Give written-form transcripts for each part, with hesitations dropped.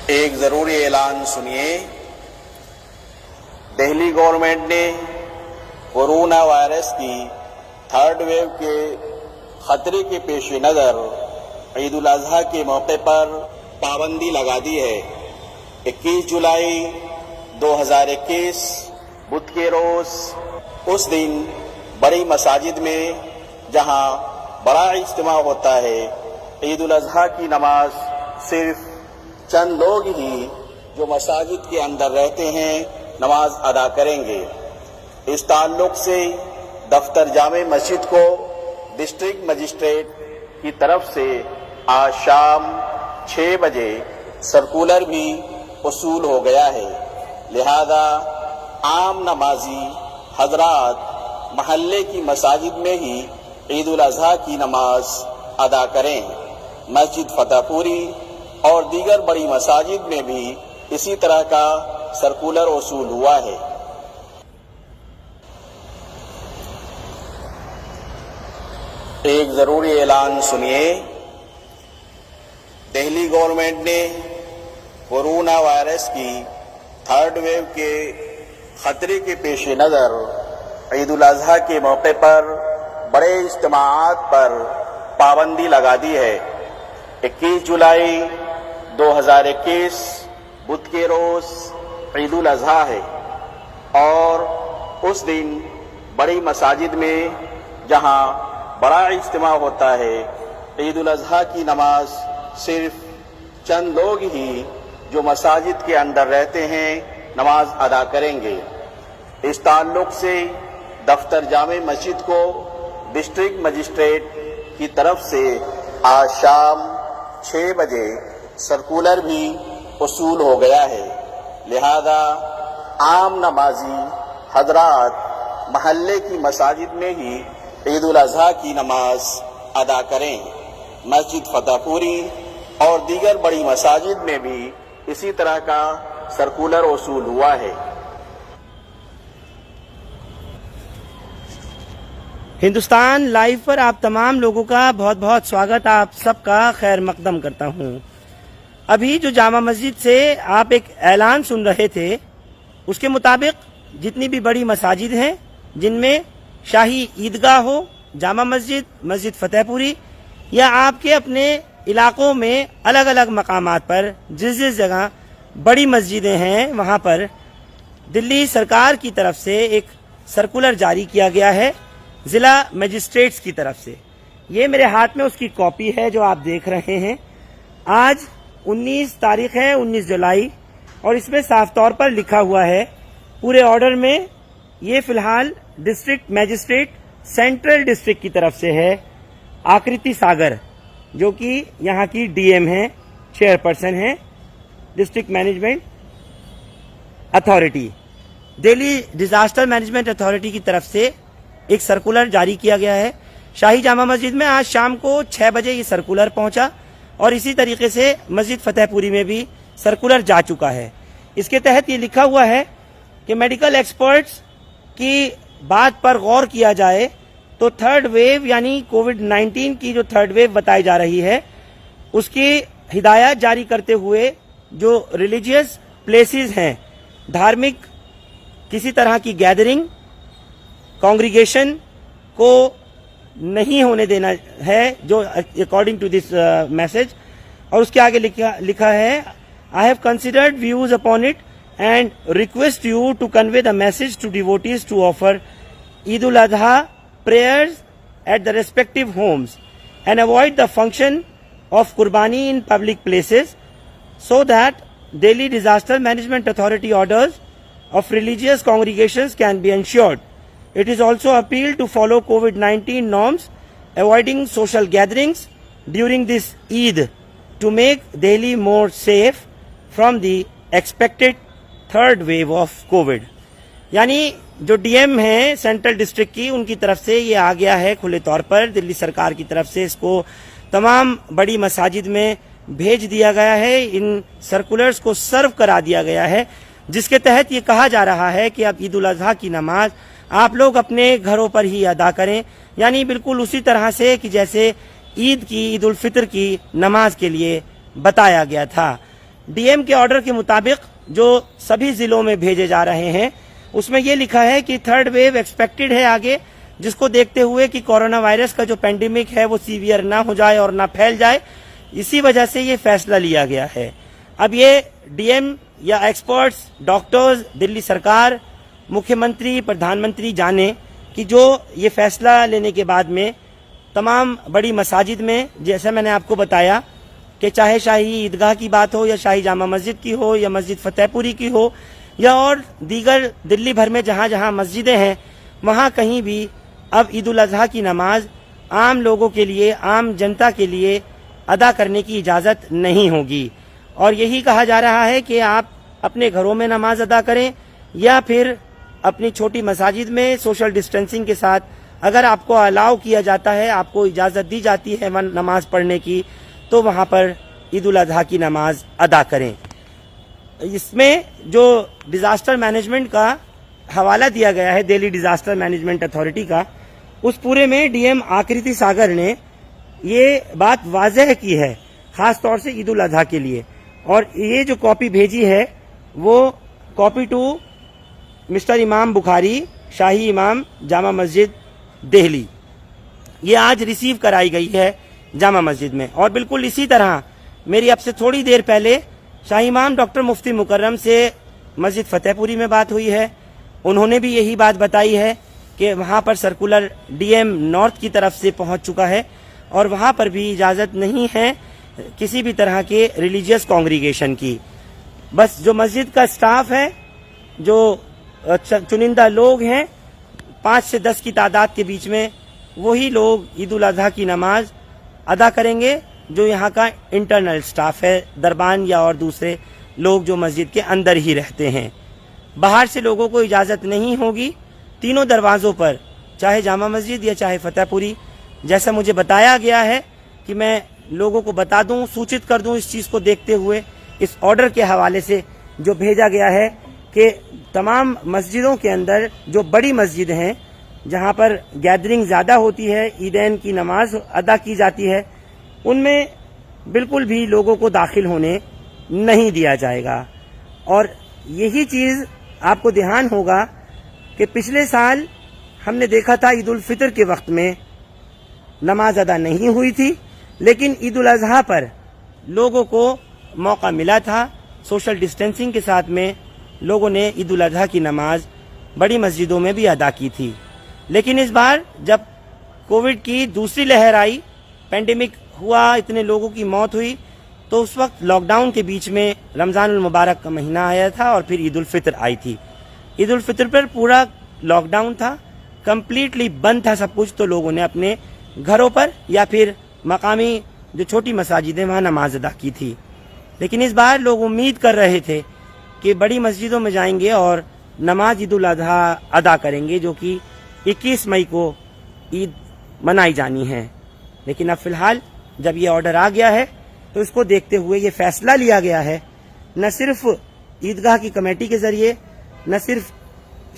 ایک ضروری اعلان سنیے۔ دہلی گورنمنٹ نے کورونا وائرس کی تھرڈ ویو کے خطرے کے پیش نظر عید الاضحیٰ کے موقع پر پابندی لگا دی ہے۔ 21 جولائی 2021 بدھ کے روز اس دن بڑی مساجد میں جہاں بڑا اجتماع ہوتا ہے، عید الاضحیٰ کی نماز صرف چند لوگ ہی جو مساجد کے اندر رہتے ہیں نماز ادا کریں گے۔ اس تعلق سے دفتر جامع مسجد کو ڈسٹرکٹ مجسٹریٹ کی طرف سے آج شام 6 بجے سرکولر بھی وصول ہو گیا ہے، لہذا عام نمازی حضرات محلے کی مساجد میں ہی عید الاضحیٰ کی نماز ادا کریں۔ مسجد فتح پوری اور دیگر بڑی مساجد میں بھی اسی طرح کا سرکولر وصول ہوا ہے۔ ایک ضروری اعلان سنیے۔ دہلی گورنمنٹ نے کورونا وائرس کی تھرڈ ویو کے خطرے کے پیش نظر عید الاضحیٰ کے موقع پر بڑے اجتماعات پر پابندی لگا دی ہے۔ 21 جولائی 2021 بدھ کے روز عید الاضحیٰ ہے اور اس دن بڑی مساجد میں جہاں بڑا اجتماع ہوتا ہے، عید الاضحیٰ کی نماز صرف چند لوگ ہی جو مساجد کے اندر رہتے ہیں نماز ادا کریں گے۔ اس تعلق سے دفتر جامع مسجد کو ڈسٹرکٹ مجسٹریٹ کی طرف سے آج شام 6 بجے سرکولر بھی وصول ہو گیا ہے، لہذا عام نمازی حضرات محلے کی مساجد میں ہی عید الاضحیٰ کی نماز ادا کریں۔ مسجد فتح پوری اور دیگر بڑی مساجد میں بھی اسی طرح کا سرکولر وصول ہوا ہے۔ ہندوستان لائیو پر آپ تمام لوگوں کا بہت بہت سواگت، آپ سب کا خیر مقدم کرتا ہوں۔ ابھی جو جامع مسجد سے آپ ایک اعلان سن رہے تھے، اس کے مطابق جتنی بھی بڑی مساجد ہیں جن میں شاہی عیدگاہ ہو، جامع مسجد، مسجد فتح پوری یا آپ کے اپنے علاقوں میں الگ الگ مقامات پر جس جگہ بڑی مسجدیں ہیں وہاں پر دلی سرکار کی طرف سے ایک سرکولر جاری کیا گیا ہے ضلع مجسٹریٹس کی طرف سے۔ یہ میرے ہاتھ میں اس کی کاپی ہے جو آپ دیکھ رہے ہیں۔ آج 19 تاریخ ہے، 19 جولائی، اور اس میں صاف طور پر لکھا ہوا ہے پورے آرڈر میں، یہ فی الحال ڈسٹرکٹ مجسٹریٹ سینٹرل ڈسٹرکٹ کی طرف سے ہے، آکرتی ساگر جو کہ یہاں کی ڈی ایم ہیں، چیئرپرسن ہیں district management authority, Delhi disaster management authority کی طرف سے ایک سرکولر جاری کیا گیا ہے۔ شاہی جامع مسجد میں آج شام کو 6 بجے یہ سرکولر پہنچا اور اسی طریقے سے مسجد فتح پوری میں بھی سرکولر جا چکا ہے۔ اس کے تحت یہ لکھا ہوا ہے کہ میڈیکل ایکسپرٹس کی بات پر غور کیا جائے تو تھرڈ ویو یعنی کووڈ 19 کی جو تھرڈ ویو بتائی جا رہی ہے اس کی ہدایات جاری کرتے ہوئے جو ریلیجیس پلیسز ہیں، دھارمک کسی طرح کی گیدرنگ، کانگریگیشن کو نہیں ہونے دینا ہے، جو اکارڈنگ ٹو دس میسج، اور اس کے آگے لکھا ہے I have considered views upon it and request you to convey the message to devotees to offer Eid ul-Adha prayers at the respective homes and avoid the function of Qurbani in public places so that Delhi Disaster Management Authority orders of religious congregations can be ensured. It is also appealed to follow COVID-19 norms, avoiding social gatherings during this Eid to make Delhi more safe from the expected third wave of COVID. یعنی جو D M ہیں central district کی، ان کی طرف سے یہ آ گیا ہے کھلے طور پر، دلی سرکار کی طرف سے اس کو تمام بڑی مساجد میں بھیج دیا گیا ہے، ان سرکولرز کو سرو کرا دیا گیا ہے، جس کے تحت یہ کہا جا رہا ہے کہ اب عید الاضحیٰ کی نماز آپ لوگ اپنے گھروں پر ہی ادا کریں، یعنی بالکل اسی طرح سے کہ جیسے عید الفطر کی نماز کے لیے بتایا گیا تھا۔ डी एम के ऑर्डर के मुताबिक जो सभी जिलों में भेजे जा रहे हैं उसमें ये लिखा है कि थर्ड वेव एक्सपेक्टेड है आगे, जिसको देखते हुए कि कोरोना वायरस का जो पेंडेमिक है वो सीवियर ना हो जाए और ना फैल जाए, इसी वजह से ये फैसला लिया गया है। अब ये डीएम या एक्सपर्ट्स, डॉक्टर्स, दिल्ली सरकार, मुख्यमंत्री, प्रधानमंत्री जाने कि जो ये फैसला लेने के बाद में तमाम बड़ी मसाजिद में, जैसे मैंने आपको बताया कि चाहे शाही ईदगाह की बात हो या शाही जामा मस्जिद की हो या मस्जिद फतेहपुरी की हो या और दीगर दिल्ली भर में जहाँ जहाँ मस्जिदें हैं वहाँ कहीं भी अब ईद उल अजहा की नमाज आम लोगों के लिए, आम जनता के लिए अदा करने की इजाज़त नहीं होगी। और यही कहा जा रहा है कि आप अपने घरों में नमाज अदा करें या फिर अपनी छोटी मसाजिद में सोशल डिस्टेंसिंग के साथ, अगर आपको अलाउ किया जाता है, आपको इजाज़त दी जाती है नमाज पढ़ने की, तो वहाँ पर ईद उल अजहा की नमाज अदा करें। इसमें जो डिज़ास्टर मैनेजमेंट का हवाला दिया गया है, दिल्ली डिज़ास्टर मैनेजमेंट अथॉरिटी का, उस पूरे में डीएम आकृति सागर ने ये बात वाज़ेह की है, ख़ास तौर से ईद उल अजहा के लिए। और ये जो कॉपी भेजी है वो कॉपी टू मिस्टर इमाम बुखारी, शाही इमाम जामा मस्जिद दिल्ली, ये आज रिसीव कराई गई है जामा मस्जिद में। और बिल्कुल इसी तरह मेरी अब से थोड़ी देर पहले शाही इमाम डॉक्टर मुफ्ती मुकर्रम से मस्जिद फतेहपुरी में बात हुई है। उन्होंने भी यही बात बताई है कि वहाँ पर सर्कुलर डीएम नॉर्थ की तरफ से पहुँच चुका है और वहाँ पर भी इजाज़त नहीं है किसी भी तरह के रिलीजियस कॉन्ग्रीगेशन की। बस जो मस्जिद का स्टाफ है, जो चुनिंदा लोग हैं, 5 से 10 की तादाद के बीच में, वही लोग ईद उल अजहा की नमाज अदा करेंगे। जो यहाँ का इंटरनल स्टाफ है, दरबान या और दूसरे लोग जो मस्जिद के अंदर ही रहते हैं, बाहर से लोगों को इजाज़त नहीं होगी। तीनों दरवाज़ों पर, चाहे जामा मस्जिद या चाहे फतेहपुरी, जैसा मुझे बताया गया है कि मैं लोगों को बता दूं, सूचित कर दूं इस चीज़ को देखते हुए, इस ऑर्डर के हवाले से जो भेजा गया है कि तमाम मस्जिदों के अंदर जो बड़ी मस्जिद हैं जहां पर गैदरिंग ज़्यादा होती है, ईदैन की नमाज अदा की जाती है, उनमें बिल्कुल भी लोगों को दाखिल होने नहीं दिया जाएगा। और यही चीज़ आपको ध्यान होगा कि पिछले साल हमने देखा था ईद उल फितर के वक्त में नमाज अदा नहीं हुई थी, लेकिन ईद उल अजहा पर लोगों को मौका मिला था। सोशल डिस्टेंसिंग के साथ में लोगों ने ईद उल अजहा की नमाज बड़ी मस्जिदों में भी अदा की थी। लेकिन इस बार जब कोविड की दूसरी लहर आई, पेंडेमिक हुआ, इतने लोगों की मौत हुई, तो उस वक्त लॉकडाउन के बीच में रमज़ानुल मुबारक का महीना आया था और फिर ईद उल फितर आई थी। ईद उल फितर पर पूरा लॉकडाउन था, कंप्लीटली बंद था सब कुछ, तो लोगों ने अपने घरों पर या फिर मकामी जो छोटी मसाजिदें वहाँ नमाज अदा की थी। लेकिन इस बार लोग उम्मीद कर रहे थे कि बड़ी मस्जिदों में जाएंगे और नमाज ईद उल अजहा अदा करेंगे, जो कि 21 मई को ईद मनाई जानी है। लेकिन अब फिलहाल जब ये ऑर्डर आ गया है तो इसको देखते हुए ये फैसला लिया गया है, न सिर्फ ईदगाह की कमेटी के ज़रिए, न सिर्फ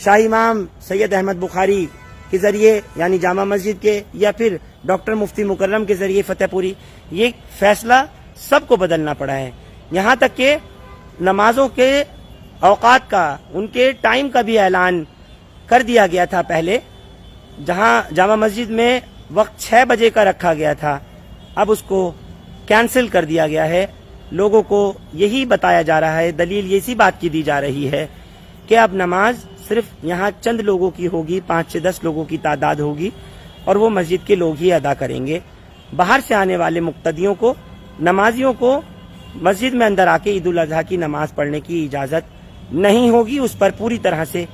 शाही इमाम सैयद अहमद बुखारी के ज़रिए यानी जामा मस्जिद के, या फिर डॉक्टर मुफ्ती मुकर्रम के ज़रिए फतेहपुरी, ये फैसला सबको बदलना पड़ा है। यहाँ तक कि नमाजों के औकात का, उनके टाइम का भी ऐलान कर दिया गया था पहले। जहाँ जामा मस्जिद में वक्त 6 बजे का रखा गया था, अब उसको कैंसिल कर दिया गया है। लोगों को यही बताया जा रहा है, दलील इसी बात की दी जा रही है कि अब नमाज सिर्फ यहाँ चंद लोगों की होगी, 5 से 10 लोगों की तादाद होगी और वो मस्जिद के लोग ही अदा करेंगे। बाहर से आने वाले मुक्तदियों को, नमाजियों को मस्जिद में अंदर आके ईद उल अजहा की नमाज पढ़ने की इजाज़त नहीं होगी। उस पर पूरी तरह से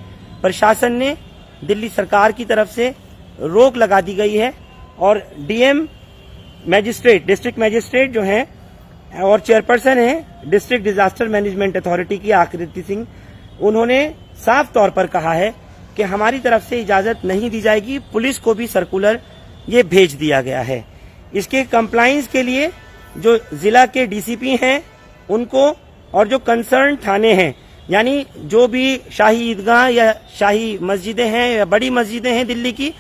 प्रशासन ने, दिल्ली सरकार की तरफ से रोक लगा दी गई है। और डीएम मैजिस्ट्रेट, डिस्ट्रिक्ट मैजिस्ट्रेट जो हैं और चेयरपर्सन हैं डिस्ट्रिक्ट डिजास्टर मैनेजमेंट अथॉरिटी की आकृति सिंह, उन्होंने साफ तौर पर कहा है कि हमारी तरफ से इजाज़त नहीं दी जाएगी। पुलिस को भी सर्कुलर ये भेज दिया गया है। इसके कंप्लाइंस के लिए जो जिला के डीसीपी हैं उनको, और जो कंसर्न थाने हैं, यानी जो भी शाही ईदगाह या शाही मस्जिदें हैं या बड़ी मस्जिदें हैं दिल्ली की,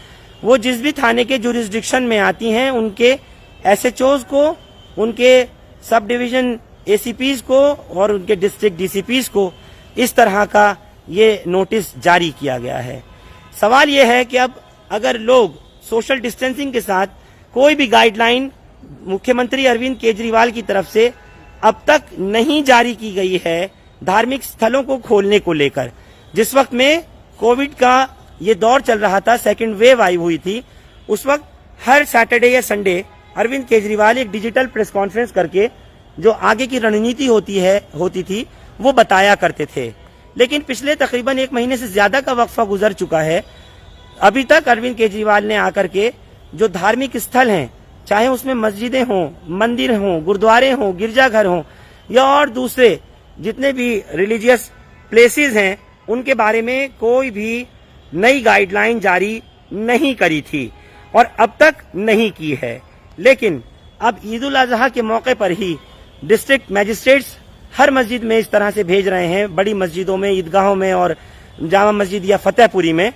वो जिस भी थाने के जुरिस्डिक्शन में आती हैं, उनके एसएचओज को, उनके सब डिवीजन ACPs को और उनके डिस्ट्रिक्ट DCPs को इस तरह का ये नोटिस जारी किया गया है। सवाल ये है कि अब अगर लोग सोशल डिस्टेंसिंग के साथ कोई भी गाइडलाइन मुख्यमंत्री अरविंद केजरीवाल की तरफ से अब तक नहीं जारी की गई है धार्मिक स्थलों को खोलने को लेकर, जिस वक्त में कोविड का ये दौर चल रहा था, सेकेंड वेव आई हुई थी, उस वक्त हर सैटरडे या संडे अरविंद केजरीवाल एक डिजिटल प्रेस कॉन्फ्रेंस करके जो आगे की रणनीति होती थी वो बताया करते थे। लेकिन पिछले तकरीबन 1 महीने से ज्यादा का वक्फा गुजर चुका है, अभी तक अरविंद केजरीवाल ने आकर के जो धार्मिक स्थल हैं, चाहे उसमें मस्जिदें हों, मंदिर हों, गुरुद्वारे हों, गिरजाघर हों या और दूसरे जितने भी रिलीजियस प्लेसेस हैं, उनके बारे में कोई भी नई गाइडलाइन जारी नहीं करी थी और अब तक नहीं की है। लेकिन अब ईद उल अजहा के मौके पर ही डिस्ट्रिक्ट मैजिस्ट्रेट्स हर मस्जिद में इस तरह से भेज रहे हैं, बड़ी मस्जिदों में, ईदगाहों में और जामा मस्जिद या फतेहपुरी में,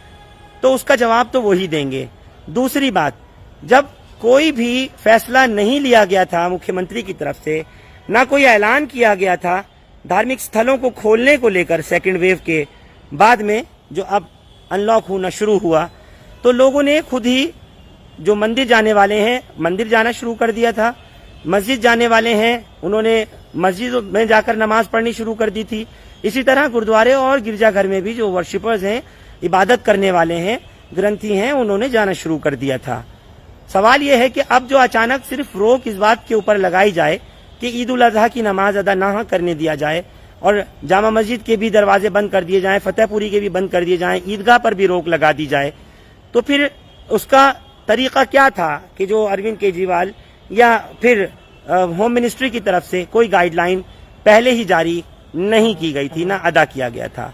तो उसका जवाब तो वही देंगे। दूसरी बात, जब कोई भी फैसला नहीं लिया गया था मुख्यमंत्री की तरफ से, ना कोई ऐलान किया गया था धार्मिक स्थलों को खोलने को लेकर सेकेंड वेव के बाद में, जो अब अनलॉक होना शुरू हुआ, तो लोगों ने खुद ही जो मंदिर जाने वाले हैं मंदिर जाना शुरू कर दिया था, मस्जिद जाने वाले हैं उन्होंने मस्जिद में जाकर नमाज पढ़नी शुरू कर दी थी। इसी तरह गुरुद्वारे और गिरजाघर में भी जो वर्शिपर्स हैं, इबादत करने वाले हैं, ग्रंथी हैं, उन्होंने जाना शुरू कर दिया था। सवाल यह है कि अब जो अचानक सिर्फ रोक इस बात के ऊपर लगाई जाए कि ईद उल अजहा की नमाज अदा ना करने दिया जाए और जामा मस्जिद के भी दरवाजे बंद कर दिए जाएं, फतेहपुरी के भी बंद कर दिए जाएं, ईदगाह पर भी रोक लगा दी जाए, तो फिर उसका तरीका क्या था कि जो अरविंद केजरीवाल या फिर होम मिनिस्ट्री की तरफ से कोई गाइडलाइन पहले ही जारी नहीं की गई थी, ना अदा किया गया था।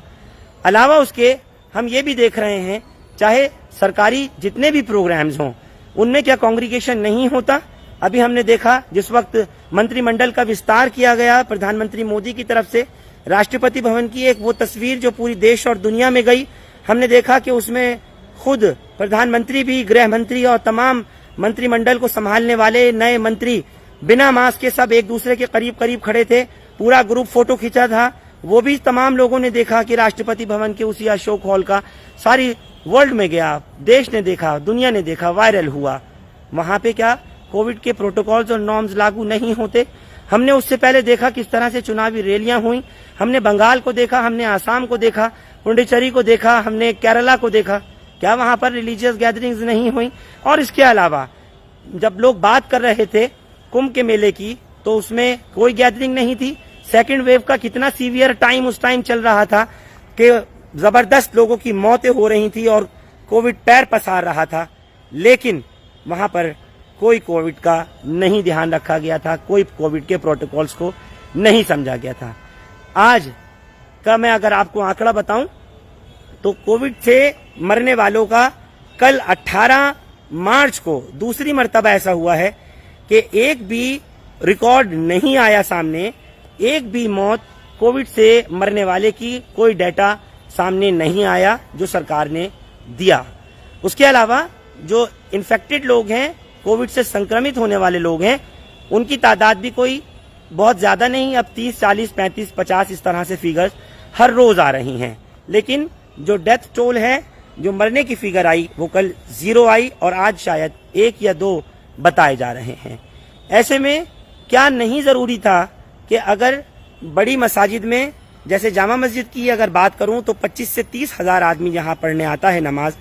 अलावा उसके हम ये भी देख रहे हैं, चाहे सरकारी जितने भी प्रोग्राम्स हों उनमें क्या कांग्रीगेशन नहीं होता। अभी हमने देखा जिस वक्त मंत्रिमंडल का विस्तार किया गया प्रधानमंत्री मोदी की तरफ से, राष्ट्रपति भवन की एक वो तस्वीर जो पूरी देश और दुनिया में गई, हमने देखा कि उसमें खुद प्रधानमंत्री भी, गृह मंत्री और तमाम मंत्रिमंडल को संभालने वाले नए मंत्री बिना मास्क के सब एक दूसरे के करीब करीब खड़े थे, पूरा ग्रुप फोटो खींचा था। वो भी तमाम लोगों ने देखा कि राष्ट्रपति भवन के उसी अशोक हॉल का सारी वर्ल्ड में गया, देश ने देखा, दुनिया ने देखा, वायरल हुआ। वहां पे क्या कोविड के प्रोटोकॉल्स और नॉर्म्स लागू नहीं होते? हमने उससे पहले देखा किस तरह से चुनावी रैलियां हुई, हमने बंगाल को देखा, हमने आसाम को देखा, पुडुचेरी को देखा, हमने केरला को देखा, क्या वहां पर रिलीजियस गैदरिंग्स नहीं हुई? और इसके अलावा जब लोग बात कर रहे थे कुंभ के मेले की, तो उसमें कोई गैदरिंग नहीं थी। सेकेंड वेव का कितना सीवियर टाइम उस टाइम चल रहा था कि जबरदस्त लोगों की मौतें हो रही थी और कोविड पैर पसार रहा था, लेकिन वहां पर कोई कोविड का नहीं ध्यान रखा गया था, कोई कोविड के प्रोटोकॉल्स को नहीं समझा गया था। आज का मैं अगर आपको आंकड़ा बताऊं तो कोविड से मरने वालों का कल 18 मार्च को दूसरी मर्तबा ऐसा हुआ है कि एक भी रिकॉर्ड नहीं आया सामने, एक भी मौत कोविड से मरने वाले की कोई डाटा सामने नहीं आया जो सरकार ने दिया। उसके अलावा जो इन्फेक्टेड लोग हैं, कोविड से संक्रमित होने वाले लोग हैं, उनकी तादाद भी कोई बहुत ज्यादा नहीं, अब 30, 40, 35, 50 इस तरह से फिगर्स हर रोज आ रही हैं। लेकिन जो डेथ टोल है, जो मरने की फिगर आई, वो कल 0 आई और आज शायद 1 या 2 बताए जा रहे हैं। ऐसे में क्या नहीं जरूरी था कि अगर बड़ी मसाजिद में, जैसे जामा मस्जिद की अगर बात करूं तो 25 से 30 हजार आदमी यहाँ पढ़ने आता है नमाज,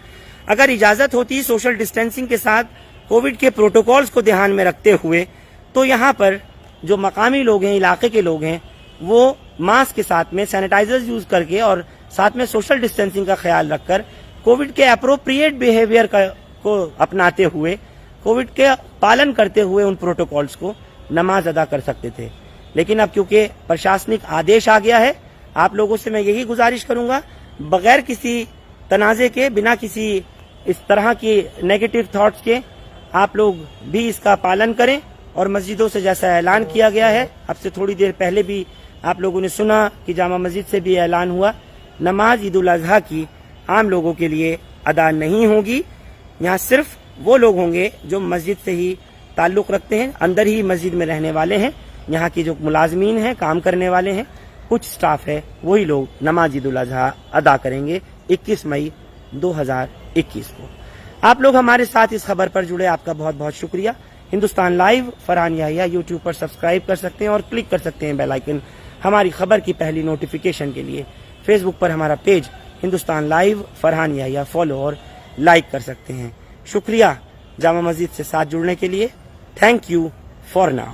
अगर इजाजत होती सोशल डिस्टेंसिंग के साथ कोविड के प्रोटोकॉल्स को ध्यान में रखते हुए, तो यहाँ पर जो मकामी लोग हैं, इलाके के लोग हैं, वो मास्क के साथ में सैनिटाइजर्स यूज करके और साथ में सोशल डिस्टेंसिंग का ख्याल रखकर कोविड के अप्रोप्रिएट बिहेवियर को अपनाते हुए, कोविड के पालन करते हुए उन प्रोटोकॉल्स को नमाज अदा कर सकते थे। लेकिन अब क्योंकि प्रशासनिक आदेश आ गया है, आप लोगों से मैं यही गुजारिश करूंगा, बगैर किसी तनाजे के, बिना किसी इस तरह की नेगेटिव थॉट्स के, आप लोग भी इसका पालन करें। और मस्जिदों से जैसा ऐलान किया गया है, अब से थोड़ी देर पहले भी आप लोगों ने सुना कि जामा मस्जिद से भी ऐलान हुआ, नमाज ईद उल अजहा की आम लोगों के लिए अदा नहीं होगी। यहाँ सिर्फ वो लोग होंगे जो मस्जिद से ही ताल्लुक रखते हैं, अंदर ही मस्जिद में रहने वाले हैं। यहाँ की जो मुलाजमीन हैं, काम करने वाले हैं, कुछ स्टाफ है, वही लोग नमाज ईद उल अजहा अदा करेंगे 21 मई 2021 को। आप लोग हमारे साथ इस खबर पर जुड़े, आपका बहुत बहुत शुक्रिया। हिंदुस्तान लाइव फरहान याहिया यूट्यूब पर सब्सक्राइब कर सकते हैं और क्लिक कर सकते हैं बेल आइकन हमारी खबर की पहली नोटिफिकेशन के लिए। फेसबुक पर हमारा page Hindustan live Farhan Yahya follow और लाइक कर सकते हैं। शुक्रिया जामा मस्जिद से साथ जुड़ने के लिए। Thank you for now.